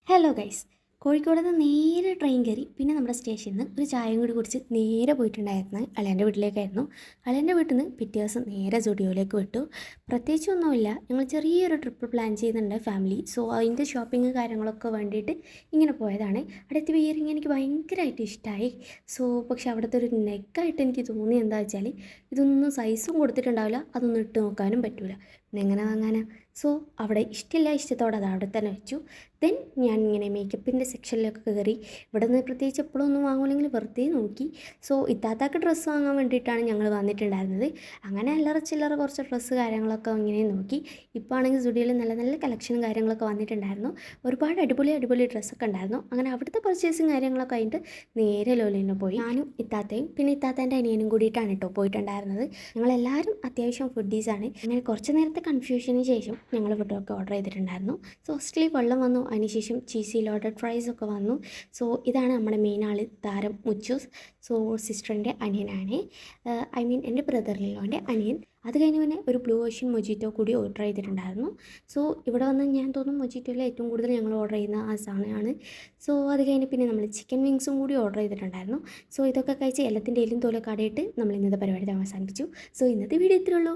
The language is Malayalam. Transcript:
Hello guys. കോഴിക്കോട് നിന്ന് നേരെ ട്രെയിൻ കയറി പിന്നെ നമ്മുടെ സ്റ്റേഷനിൽ നിന്ന് ഒരു ചായയും കൂടി കുടിച്ച് നേരെ പോയിട്ടുണ്ടായിരുന്നു അളിയൻ്റെ വീട്ടിലേക്കായിരുന്നു. അളിയൻ്റെ വീട്ടിൽ നിന്ന് പിറ്റേ ദിവസം നേരെ സ്റ്റുഡിയോയിലേക്ക് വിട്ടു. പ്രത്യേകിച്ചൊന്നുമില്ല, ഞങ്ങൾ ചെറിയൊരു ട്രിപ്പ് പ്ലാൻ ചെയ്യുന്നുണ്ട് ഫാമിലി. സോ അതിൻ്റെ ഷോപ്പിംഗ് കാര്യങ്ങളൊക്കെ വേണ്ടിയിട്ട് ഇങ്ങനെ പോയതാണ്. അടുത്ത് വിയറിങ് എനിക്ക് ഭയങ്കരമായിട്ട് ഇഷ്ടമായി. പക്ഷേ അവിടുത്തെ ഒരു നെക്കായിട്ട് എനിക്ക് തോന്നി എന്താ വെച്ചാൽ ഇതൊന്നും സൈസും കൊടുത്തിട്ടുണ്ടാവില്ല, അതൊന്നും ഇട്ട് നോക്കാനും പറ്റില്ല. പിന്നെ എങ്ങനെ വാങ്ങാനാ? അവിടെ ഇഷ്ടമില്ല, ഇഷ്ടത്തോടെ അത് അവിടെ തന്നെ വെച്ചു. ദെൻ ഞാൻ ഇങ്ങനെ മേക്കപ്പിൻ്റെ സെക്ഷനിലൊക്കെ കയറി. ഇവിടെ നിന്ന് പ്രത്യേകിച്ച് എപ്പോഴും ഒന്നും വാങ്ങുമെങ്കിൽ വെറുതെ നോക്കി. ഇത്താത്താക്ക് ഡ്രസ്സ് വാങ്ങാൻ വേണ്ടിയിട്ടാണ് ഞങ്ങൾ വന്നിട്ടുണ്ടായിരുന്നത്. അങ്ങനെ അല്ലറ ചില്ലറ കുറച്ച് ഡ്രസ്സ് കാര്യങ്ങളൊക്കെ ഇങ്ങനെ നോക്കി. ഇപ്പോൾ ആണെങ്കിൽ സ്റ്റുഡിയോയിൽ നല്ല നല്ല കളക്ഷനും കാര്യങ്ങളൊക്കെ വന്നിട്ടുണ്ടായിരുന്നു. ഒരുപാട് അടിപൊളി അടിപൊളി ഡ്രസ്സൊക്കെ ഉണ്ടായിരുന്നു. അങ്ങനെ അവിടുത്തെ പർച്ചേസും കാര്യങ്ങളൊക്കെ കഴിഞ്ഞിട്ട് നേരെ ലോലിന് പോയി. ഞാനും ഇത്താത്തയും പിന്നെ ഇത്താത്തേൻ്റെ അനിയനും കൂടിയിട്ടാണ് കേട്ടോ പോയിട്ടുണ്ടായിരുന്നത്. ഞങ്ങളെല്ലാവരും അത്യാവശ്യം ഫുഡീസാണ്. അങ്ങനെ കുറച്ച് നേരത്തെ കൺഫ്യൂഷന് ശേഷം ഞങ്ങൾ ഫുഡൊക്കെ ഓർഡർ ചെയ്തിട്ടുണ്ടായിരുന്നു. ഫസ്റ്റ്ലി വെള്ളം വന്നു, അതിനുശേഷം ചീസി ലോഡഡ് ഫ്രൈസ് ഒക്കെ വന്നു. ഇതാണ് നമ്മുടെ മെയിൻ ആൾ താരം മുച്ചൂസ്. സിസ്റ്ററിൻ്റെ അനിയനാണ്, ഐ മീൻ എൻ്റെ ബ്രദറിലോൻ്റെ അനിയൻ. അത് കഴിഞ്ഞ് പിന്നെ ഒരു ബ്ലൂ ഓഷ്യൻ മൊജിറ്റോ കൂടി ഓർഡർ ചെയ്തിട്ടുണ്ടായിരുന്നു. ഇവിടെ വന്ന് ഞാൻ തോന്നുന്നു മൊജിറ്റോയിൽ ഏറ്റവും കൂടുതൽ ഞങ്ങൾ ഓർഡർ ചെയ്യുന്ന ആ സാധനമാണ്. അത് കഴിഞ്ഞ് പിന്നെ നമ്മൾ ചിക്കൻ വിങ്സും കൂടി ഓർഡർ ചെയ്തിട്ടുണ്ടായിരുന്നു. ഇതൊക്കെ കഴിച്ച് എല്ലാത്തിൻ്റെ എല്ലും തോലൊക്കെ അടയിട്ട് നമ്മൾ ഇന്നത്തെ പരിപാടി അവസാനിപ്പിച്ചു. ഇന്നത്തെ വീഡിയോ ഇത്രയേ ഉള്ളൂ.